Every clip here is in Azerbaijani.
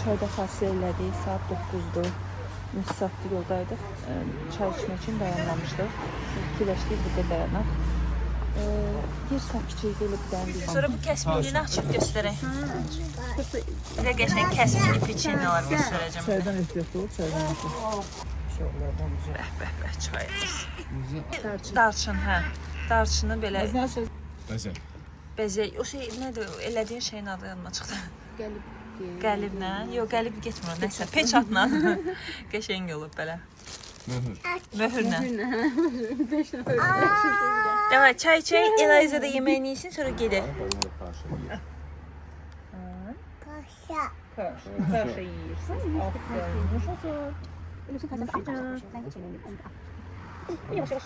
çayda fasilə elədik. Saat 9-dur. Neçə saatdır yoldaydık. Çay içmək üçün dayanmamışdıq. Fikirləşdik burada dayanaq. Yer sakitçilik gelib dəndik. Sonra bu kəsmiliyini açıb göstərək. Bir də qəşəng kəsmili peçenyalar göstərəcəm. Çaydan ehtiyatlı ol, çaydan ehtiyatlı. Bəh, çayımız. Darçın, hə. Darçını belə... Bəzək. Bəzək. O şey, nədir? Elədiyin şeyin adı yanıma çıxdı. Qəliblə. Yox, qəlib getmir. Nəsə, peçatla. Qəşəng olub belə. Möhürlə. 5 nəfər. Davay, çay içək, Eliza da yeməyini yesin, sonra gedək. Kaşa yiyirsən. Aferin. Yavaş yavaş.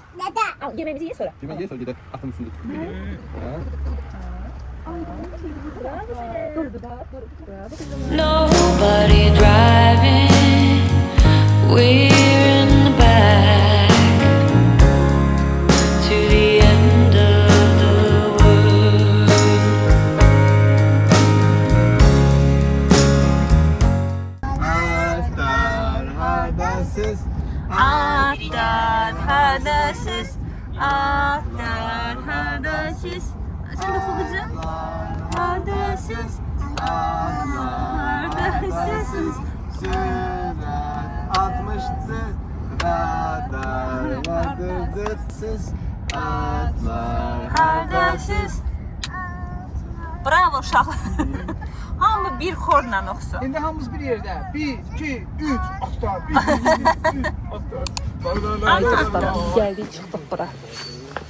Al, yemeğimizi ye sonra. Yemeği ye sonra gidelim. Atın üstünde tutup gidelim. Nobody driving, we're in the back to the end of the world. Atlar hadasiz, atlar hadasiz. Sen de oku kızım. Hadasiz, atlar hadasiz. Sürat 60'tı kadar vardır siz atlar Hadasiz. Bravo uşaq. Hamı bir xorla oxusun. İndi hamımız bir yerdə. 1, 2, 3, atlar. 1, 2, 3, atlar. Ay dostlar, biz gəldik, çıxdıq bura.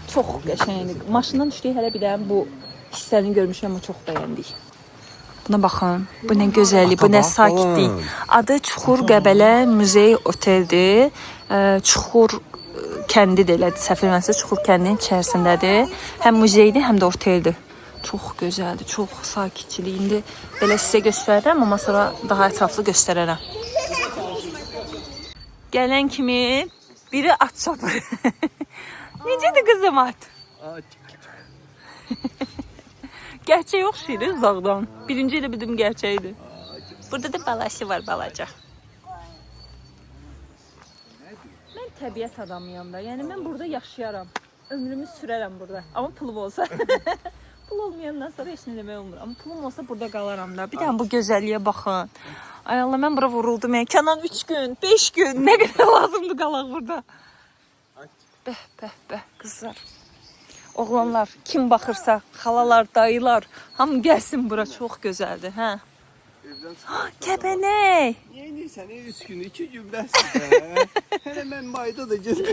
Çox qəşəngdir. Maşından düşdük, hələ bir də bu hissəni görmüşəm, çox bəyəndik. Buna baxın, bu nə gözəllik, bu nə sakitlik. Adı Çuxur Qəbələ Muzey Oteldir. Çuxur kəndi də elədir, səhv eləmirəmsə Çuxur kəndinin içərisindədir. Həm muzeydir, həm də oteldir. Çox gözəldir, çox sakitçilik. İndi belə sizə göstərirəm, amma sonra daha ətraflı göstərərəm. Gələn kimi biri at çapır. Necədir qızım at? Gerçək oxşayır uzaqdan. Birinci elə bildim gerçəkdir. Burada da balası var, balaca. Mən təbiət adamıyam da. Yəni mən burada yaşayaram. Ömrümü sürərəm burada. Amma pulum olsa. Pul olmayandan sonra heç nə demək olmur. Amma pulum olsa burada qalaram da. Bir dənə bu gözəlliyə baxın. Ay Allah, mən bura vuruldum. Yəni Kənan 3 gün, 5 gün nə qədər lazımdır qalaq burada. Bəh, qızlar. Oğlanlar, kim baxırsa, xalalar, dayılar, hamı gəlsin bura, çox gözəldir, hə? Kəpənək! Niye inirsən? 3 gün, 2 gün bəsdir. Hələ mən mayda da gedim.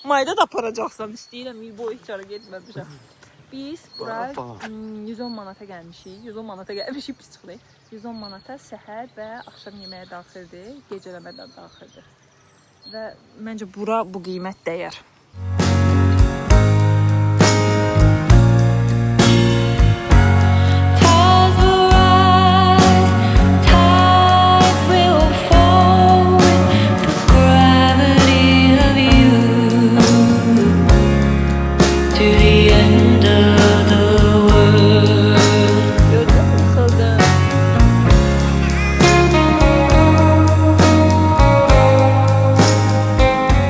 Mayda da aparacaqsan, istəyirəm, il boyu içəri getməmişəm. Biz bura 110 manata gəlmişik, 110 manata gəlmişik, pis çıxlayıq. 110 manata səhər və axşam yeməyə daxildir, gecələmədən daxildir. Və məncə bura bu qiymət dəyər.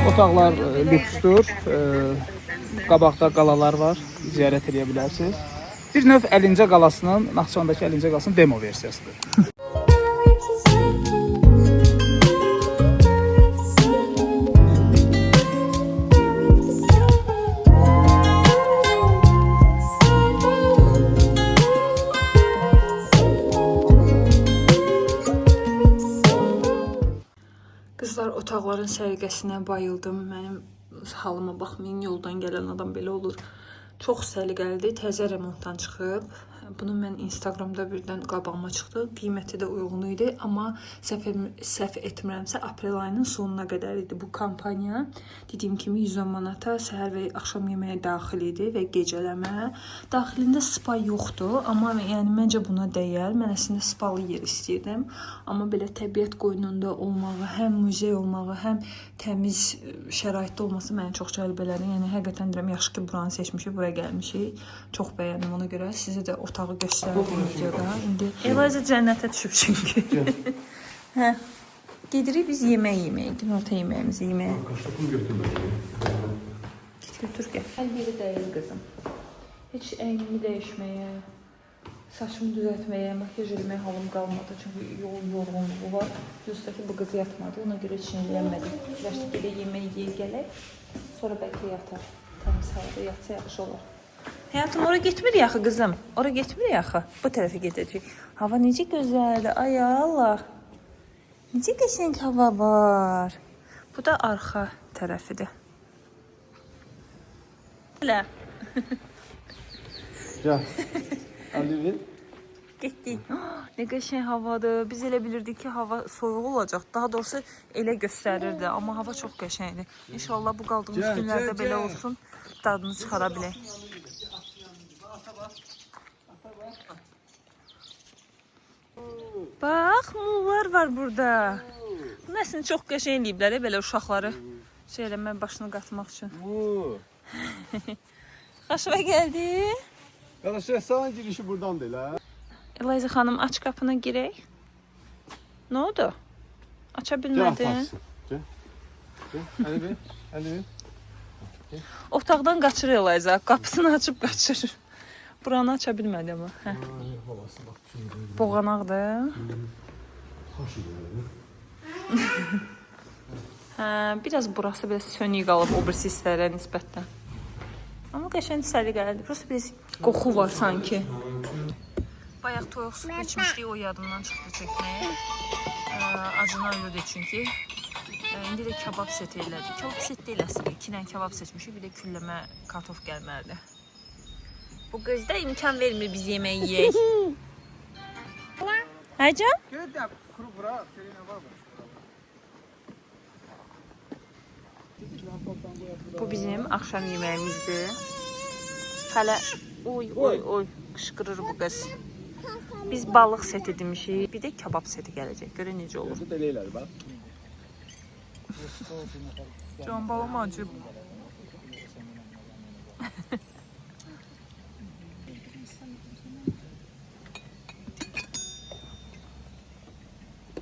Otaqlar lüksdür. Qabaqda qalalar var. Ziyarət edə bilərsiniz. Bir növ Əlincə qalasının, Naxçıvandakı Əlincə qalasının demo versiyasıdır. Qızlar, otaqların səliqəsinə bayıldım. Mənim halıma baxmayın, yoldan gələn adam belə olur. Çox səliqəlidir, təzə remontdan çıxıb. Bunu mən Instagramda birdən qabağıma çıxdı. Qiyməti də uyğun idi, amma səhv etmirəmsə aprel ayının sonuna qədər idi bu kampaniya. Dediyim kimi 110 manata səhər və axşam yeməyə daxil idi və gecələmə. Daxilində spa yoxdur, amma yəni məncə buna dəyər. Mən əslində spalı yer istəyirdim, amma belə təbiət qoynunda olmağı, həm muzey olmağı, həm təmiz şəraitdə olması məni çox cəlb elədi. Yəni həqiqətən deyirəm, yaxşı ki buranı seçmişik, buraya gəlmişik. Çox bəyəndim, ona görə sizə də o otağı göstərdim videoda. İndi Elazığ cənnətə düşüb çünki. Hə. Gedirik biz yemək yeməyə, günorta yeməyimizi yeməyə. Git götür gəl. Hər yeri deyil qızım. Heç əynimi dəyişməyə, saçımı düzəltməyə, makyaj etməyə halım qalmadı. Çünki yol yorğunluğu var. Düzdür ki, bu qız yatmadı. Ona görə heç nə yeyəmədim. Başda gedək yemək yeyə gələk. Sonra bəlkə yatar. Tam sağda yatsa yaxşı olar. Həyatım, ora getmirik axı qızım. Ora getmirik axı. Bu tərəfə gedəcək. Hava necə gözəldir. Ay Allah. Necə qəşəng hava var. Bu da arxa tərəfidir. Elə. Gel. Ali'nin. Getdik. Ne qəşəng havadır. Biz elə bilirdik ki, hava soyuq olacaq. Daha doğrusu elə göstərirdi. Amma hava çox qəşəngdir. İnşallah bu qaldığımız günlərdə belə olsun. Dadını çıxara bilək. Bax, mullar var burada. Bunun əslində çox qəşəng eləyiblər, belə uşaqları şey eləmək, başını qatmaq üçün. Xoşuma gəldi. Arkadaşlar sağın girişi buradan değil ha. Elazığ xanım, aç qapını girək. Nə oldu? Aça Gel bilmədin? atarsın. Gel. Gel. Ali Bey. Ali Bey. Otaqdan qaçır Elazığ, qapısını açıb qaçır. Buranı aça bilmədi amma. Hə. Havası bak şimdi. Boğanaqdır. Hoş ediyor. Hə, biraz burası biraz sönük qalıb o birisi hisslərə nisbətən. Amma qəşəng səliqəlidir. Prosta biraz qoxu var sanki. Bayaq toyuq su içmişdik, o yadımdan çıxdı çəkməyə. Acına ölürdü çünki. İndi də kabab seti elədik. Kabab set deyil əslində. 2 dənə kabab seçmişik, bir də külləmə kartof gəlməlidir. Bu qız da imkan vermir biz yemək yeyək. Həcəm? Gel de kuru bura, seninle var mı? Bu bizim axşam yeməyimizdir. Hələ oy qışqırır bu qız. Biz balıq seti demişik, bir də kabab seti gələcək. Görə necə olur. Burada deleyler bak. Can balım acıb.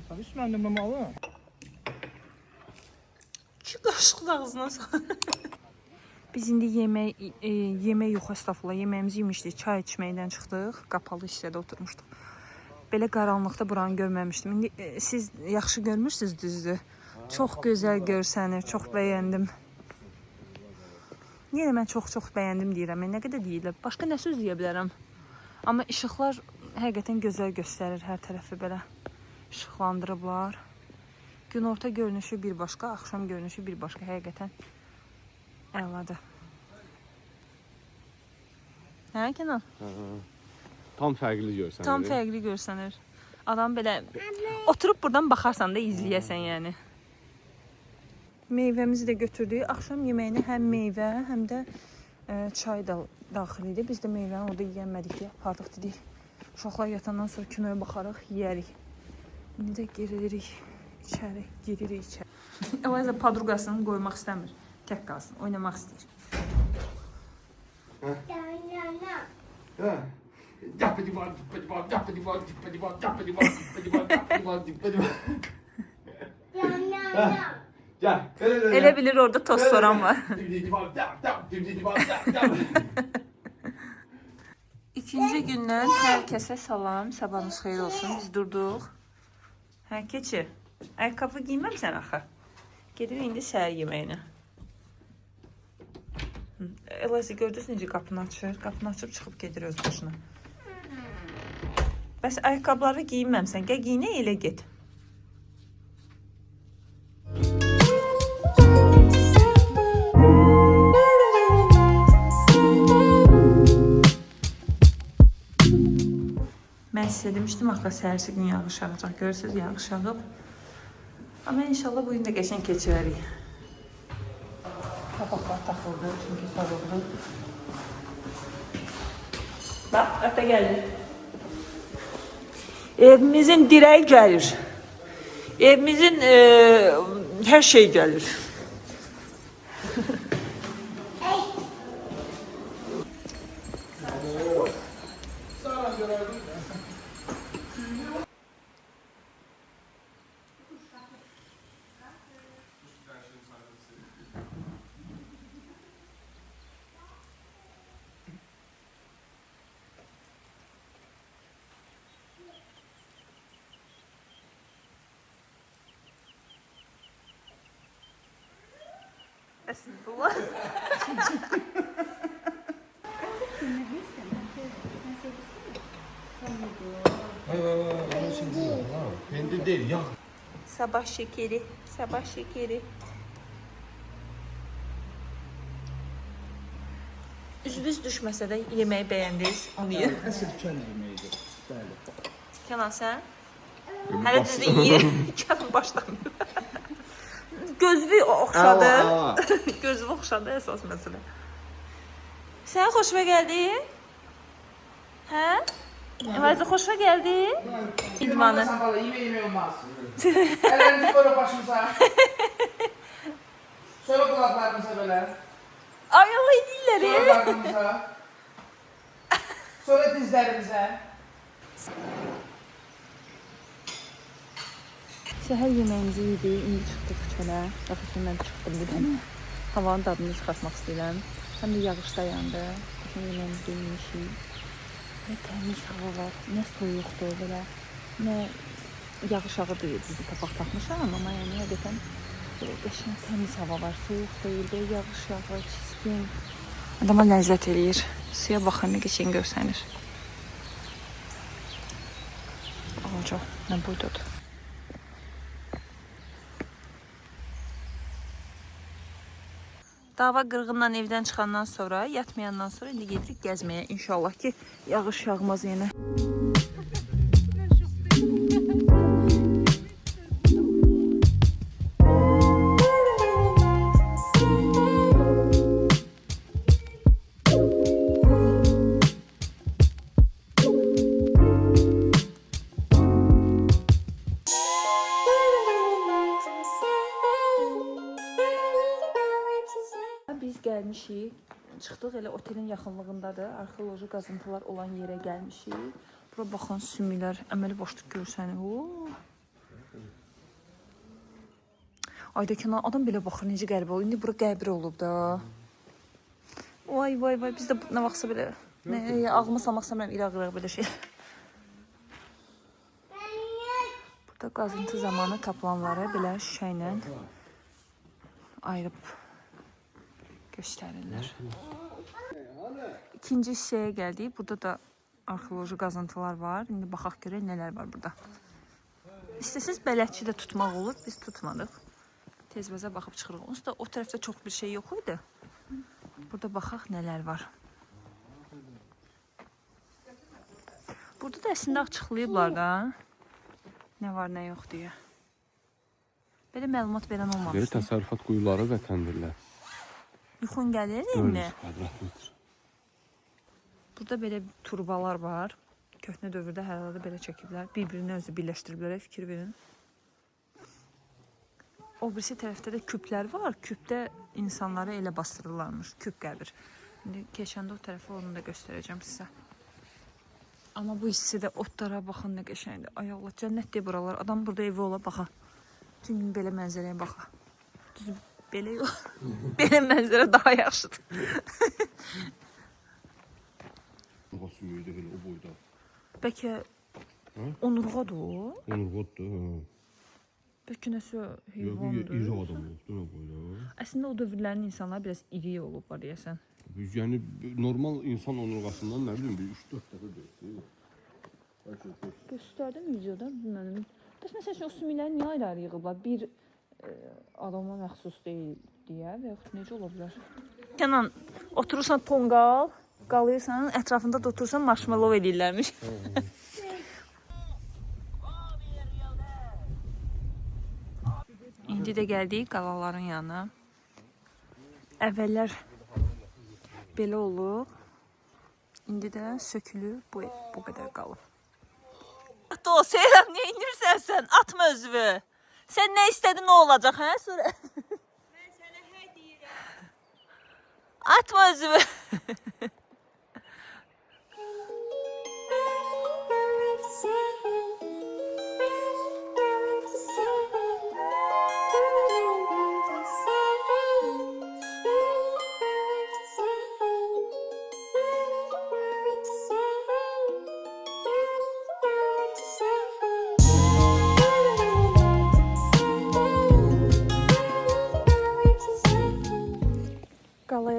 Tabii üstünden mamalı. Ki qaşıq ağzına sal. Biz indi yemək yox, əstəğfurullah, yeməyimizi yemişdik, çay içməkdən çıxdıq, qapalı hissədə oturmuşduq. Belə qaranlıqda buranı görməmişdim. İndi siz yaxşı görmürsünüz, düzdür? Çox gözəl görsənir, çox bəyəndim. Niyə mən çox bəyəndim deyirəm, nə qədər deyirlər. Başqa nə söz deyə bilərəm. Amma işıqlar həqiqətən gözəl göstərir, hər tərəfi belə işıqlandırıblar. Günorta görünüşü bir başqa, axşam görünüşü bir başqa, həqiqətən əladır. Hə, Kenan? Tam farklı görsen. Tam fərqli görsənir. Adam belə oturub buradan baxarsan da izləyəsən yəni. Meyvəmizi də götürdük. Axşam yeməyinə həm meyvə, həm də çay da daxil idi. Biz də meyvəni orada yeyəmədik deyə apardıq dedik. Uşaqlar yatandan sonra kinoya baxarıq, yeyərik. İndi də giririk içəri, giririk içəri. Elazığ padruqasını qoymaq istəmir. Tək qalsın, oynamaq istəyir. Gel. Elə bilir orada toz soran var. İkinci gündən hər kəsə salam, sabahınız xeyir olsun. Biz durduq. Hə, keçi. Ayaqqabı giyməmsən axı. Gedir indi səhər yeməyinə. Elazığ gördünüz necə qapını açır? Qapını açıb çıxıb gedir öz başına. Bəs ayaqqabıları giyinməmsən. Gəl giyinə elə get. Mən sizə demişdim axı səhərsi gün yağış yağacaq. Görürsünüz yağış yağıb. Amma inşallah bu gün də qəşəng keçirərik. Papaqlar taxıldı çünki soğuqdur. Bax, ata gəlir. Evimizin dirəyi gəlir. Evimizin hər şey gəlir. Estağfurullah. Pendir değil ya. Sabah şekeri, sabah şekeri. Üzünüz düşməsə də yeməyi bəyəndiniz. Niyə? Əsl kənd yeməyidir. Bəli. Kenan sən? Hələ düzün yeyir. Kenan başlamıyor. Gözlü oxşadı. Gözlü oxşadı əsas məsələ. Sən xoşuna gəldi? Hə? Əvəzə xoşuna gəldi? İdmanı. Sen valla yemek olmaz. Ellerinizi koyun başınıza. Şöyle kulaklarınıza böyle. Ay Allah edirlər. Sonra karnınıza. Sonra dizlerinize. Səhər yeməyimizi yedik, indi çıxdıq çölə. Yaxşı mən çıxdım bir dənə. Havanın dadını çıxartmaq istəyirəm. Həm də yağış dayandı. Baxın yeməyimizi yemişik. Nə təmiz hava var, nə soyuqdur belə. Nə yağış ağıdır, bizi papaq taxmışam, amma yəni həqiqətən belə qəşəng təmiz hava var. Soyuq deyil, belə yağış yağır, çiskin. Adama ləzzət eləyir. Suya baxın, nə qəşəng görsənir. Ağaca, nə boydadır. Dava qırğından evdən çıxandan sonra, yatmayandan sonra indi gedirik gəzməyə. İnşallah ki, yağış yağmaz yenə. Biz gəlmişik, çıxdıq elə otelin yaxınlığındadır. Arxeoloji qazıntılar olan yerə gəlmişik. Bura baxın sümüklər, əməli boşluq görsənir. Ayda Kenan adam belə baxır necə qəribə olur. İndi bura qəbir olub da. Vay vay vay biz də nə vaxtsa belə ağlıma salmaq istəmirəm iraq belə şey. Burada qazıntı zamanı tapılanları belə şüşə ilə ayırıb göstərirlər. İkinci hissəyə gəldik. Burada da arxeoloji qazıntılar var. İndi baxaq görək nələr var burada. İstəsiz bələdçi də tutmaq olur. Biz tutmadıq. Tez-bəzə baxıb çıxırıq. Onsuz da o tərəfdə çox bir şey yox idi. Burada baxaq nələr var. Burada da əslində açıqlayıblar da. Nə var, nə yox deyə. Belə məlumat verən olmamışdı. Belə təsərrüfat quyuları və təndirlər. Yuxun gəlir 400 indi. kvadrat metr. Burada belə turbalar var. Köhnə dövrdə hər halda belə çəkiblər. Bir-birini özü birləşdiriblər, fikir verin. O birisi tərəfdə də küplər var. Küpdə insanları elə bastırırlarmış. Küp qəbir. İndi keçəndə o tərəfə onu da göstərəcəm sizə. Amma bu hissi də otlara baxın nə qəşəngdir. Ay Allah, cənnət deyə buralar. Adam burada evi ola baxa. Bütün gün belə mənzərəyə baxa. Düzü belə yox. Belə mənzərə daha yaxşıdır. Daha sümüydü elə o boyda. Bəlkə onurğadır o? Onurğoddur. Bəlkə nəsə Ya bu heyvandır. iri adam oldu o boyda. Əslində o dövrlərin insanları biraz iri olublar deyəsən. Yəni normal insan onurğasından nə bilim bir 3-4 dəfə böyükdür. Göstərdim videoda, bilmədim. Bəs məsələn o sümükləri niyə ayrı-ayrı yığıblar? Bir adama məxsus deyil deyə və yaxud necə ola bilər? Kenan, oturursan tonqal, qalıyırsan, ətrafında da oturursan marshmallow edirlərmiş. İndi də gəldik qalaların yanına. Əvvəllər belə olub. İndi də sökülüb, bu qədər qalıb. Atma o Seyran, niyə inirsən sən? Atma özünü. Sən nə istədin, nə olacaq, hə? Sonra... Mən sənə hə deyirəm. Atma özünü.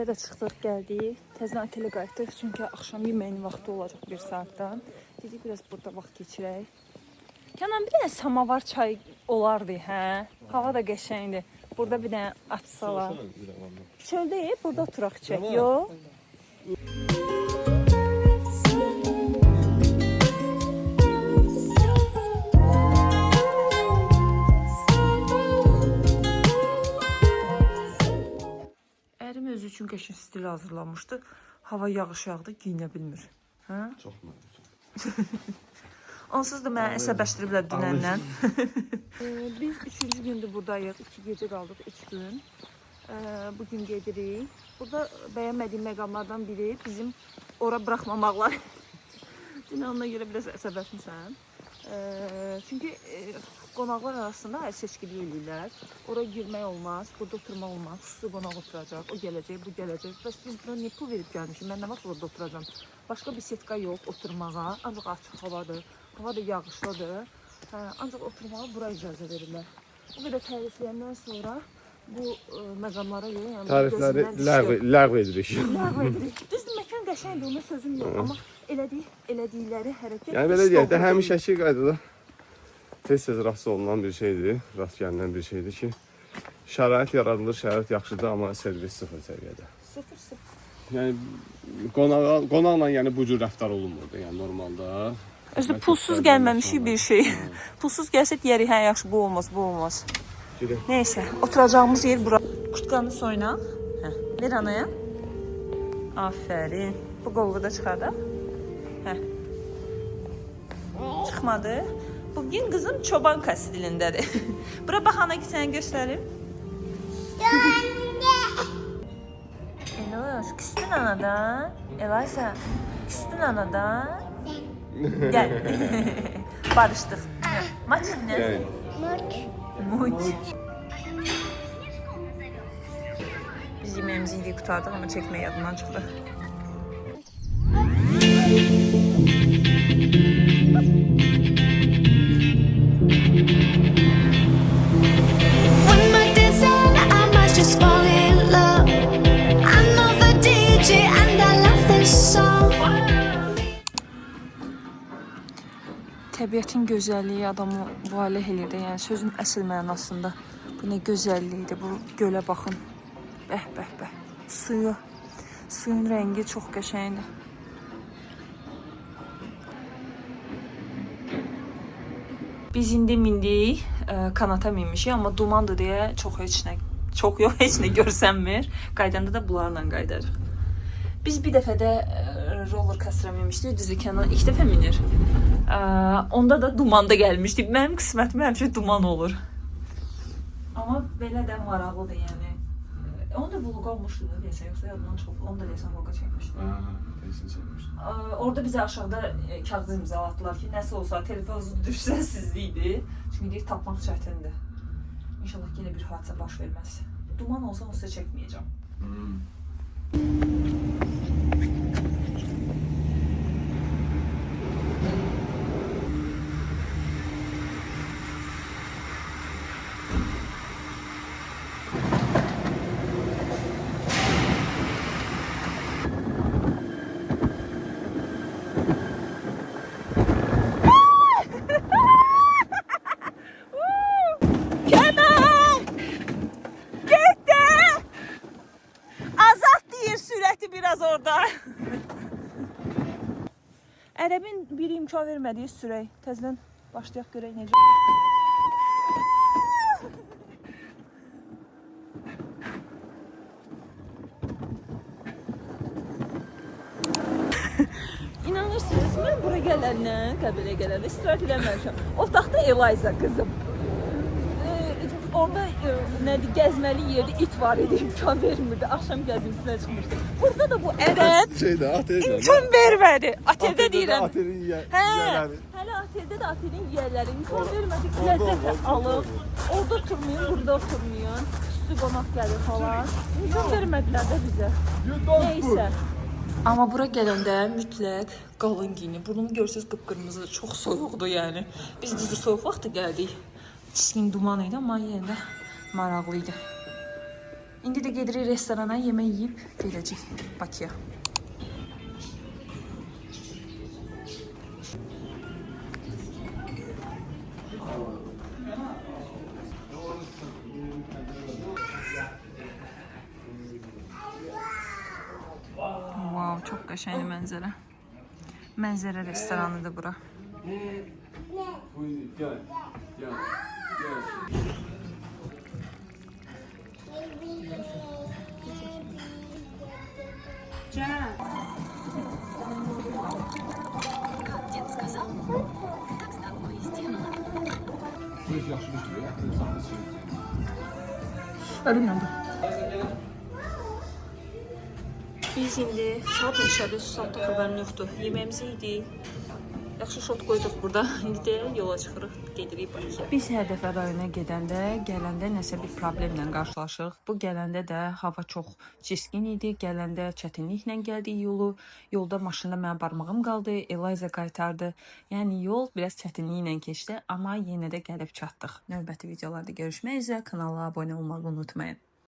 də çıxdıq, gəldik. Təzdən otelə qayıtdıq, çünki axşam yeməyinin vaxtı olacaq 1 saatdan. Dedik, biraz burada vaxt keçirək. Kənan, bir dənə samavar çay olardı, hə? Hava da qəşəngdir. Burada bir dənə açsalar. Çöldə burada oturaq içək, yox? Ərim özü üçün qəşəng stil hazırlamışdı. Hava yağış yağdı, giyinə bilmir. Hə? Çox mənim. Onsuz da mənə əsəbləşdiriblər dünəndən. Biz 3-cü gündür buradayıq. 2 gecə qaldıq, 3 gün. Bugün gedirik. Burada bəyənmədiyim məqamlardan biri bizim ora buraxmamaqlar. Dünə ona görə biraz əsəbləşmişəm. Çünki qonaqlar arasında seçkilik eləyirlər. Ora girmək olmaz, burada oturmaq olmaz. Xüsusi qonaq oturacaq, o gələcək, bu gələcək. Bəs biz buna niyə pul verib gəlmişik? Mən nə vaxt orada oturacam? Başqa bir setka yox oturmağa. Ancaq açıq havadır. Hava da yağışlıdır. Ancaq oturmağa bura icazə verirlər. O qədər tərifləyəndən sonra bu məqamlara görə, yəni Tərifləri ləğv edirik. ləğv edirik. Düzdür, məkan qəşəngdir, ona sözüm yox, amma elədikləri hərəkət Yəni belə deyək də, həmişəki qaydada tez-tez rast olunan bir şeydir, rast gəlinən bir şeydir ki, şərait yaradılır, şərait yaxşıdır, amma servis sıfır səviyyədə. Sıfır. Yəni qonaqla yəni bu cür rəftar olunmurdu, yəni normalda. Özü pulsuz gəlməmişik bir şey. Pulsuz gəlsək yeri, hə yaxşı, bu olmaz, bu olmaz. Neysə, oturacağımız yer bura. Kurtkanı soyunaq. Hə, ver anaya. Afərin. Bu qolluğu da çıxardaq. Hə. Çıxmadı. Bugün qızım çoban kastilindədir. Bura bax ana ki, sənə göstərim. Eloş, küstün anadan. Elaysa, küstün anadan. Gel. Barışdık. Maç ne? Muç. Biz yemeğimizi yedik, kurtardık ama çekmeyi yadından çıktı. When my days are, I might just fall in love. I know the DJ and I love this song. Təbiətin gözəlliyi adamı valeh eləyir də, yəni sözün əsl mənasında. Bu nə gözəllikdir, bu gölə baxın. Bəh, bəh, bəh. Suyun rəngi çox qəşəngdir. Biz indi mindik, kanata minmişik, amma dumandır deyə heç nə görsənmir. Qaydanda da bunlarla qaydarıq. Biz bir dəfə də roller coaster'a minmişdik, düzü Kənan ilk dəfə minir. Onda da dumanda gəlmişdik. Mənim qismətim həmişə duman olur. Amma belə də maraqlıdır, yəni. Onu da vloq olmuşdu da deyəsən, yoxsa yadımdan çox. Onu da deyəsən vloqa çəkmişdim. Orada bizə aşağıda kağız imzalatdılar ki, nəsə olsa telefonunuz düşsə sizliydi. Çünki deyək, tapmaq çətindir. İnşallah yenə bir hadisə baş verməz. Duman olsa onu sizə çəkməyəcəm. Biraz orada. Ərəbin biri imkan vermədiyi sürək. Təzdən başlayaq görək necə. İnanırsınız, mən bura gələndən, Qəbələ gələndə istirahət eləməmişəm. Otaqda Elayza qızım. Orada nədir, gəzməli yerdə it var idi, imkan vermirdi. Axşam gəzintisinə çıxmışdı. Burada da bu ərəb imkan vermədi. Ateldə deyirəm. Atelin yiyələri. Hələ ateldə də atelin yiyələri imkan vermədi. Ləzzət alıb. Orada oturmayın, burada oturmayın. Üstü qonaq gəlir falan. İmkan vermədilər də bizə. Neysə. Amma bura gələndə mütləq qalın giyinin. Burnumu görsünüz qıpqırmızı, çox soyuqdur yəni. Biz düzü soyuq vaxtı gəldik. Çiskin duman idi, amma yenə də maraqlı idi. İndi də gedirik restorana, yemək yeyib gedəcək Bakıya. Wow, çox qəşəng mənzərə. Mənzərə restoranıdır bura. Əlim yandı. Biz indi saat neçədir? Saat xəbərim yoxdur. Yeməyimizi yedik. Yaxşı şot qoyduq burada. İndi də yola çıxırıq, gedirik Bakıya. Biz hər dəfə rayona gedəndə, gələndə nəsə bir problemlə qarşılaşırıq. Bu gələndə də hava çox çiskin idi. Gələndə çətinliklə gəldik yolu. Yolda maşında mənim barmağım qaldı. Eliza qaytardı. Yəni yol biraz çətinliklə keçdi, amma yenə də gəlib çatdıq. Növbəti videolarda görüşmək üzrə. Kanala abunə olmağı unutmayın.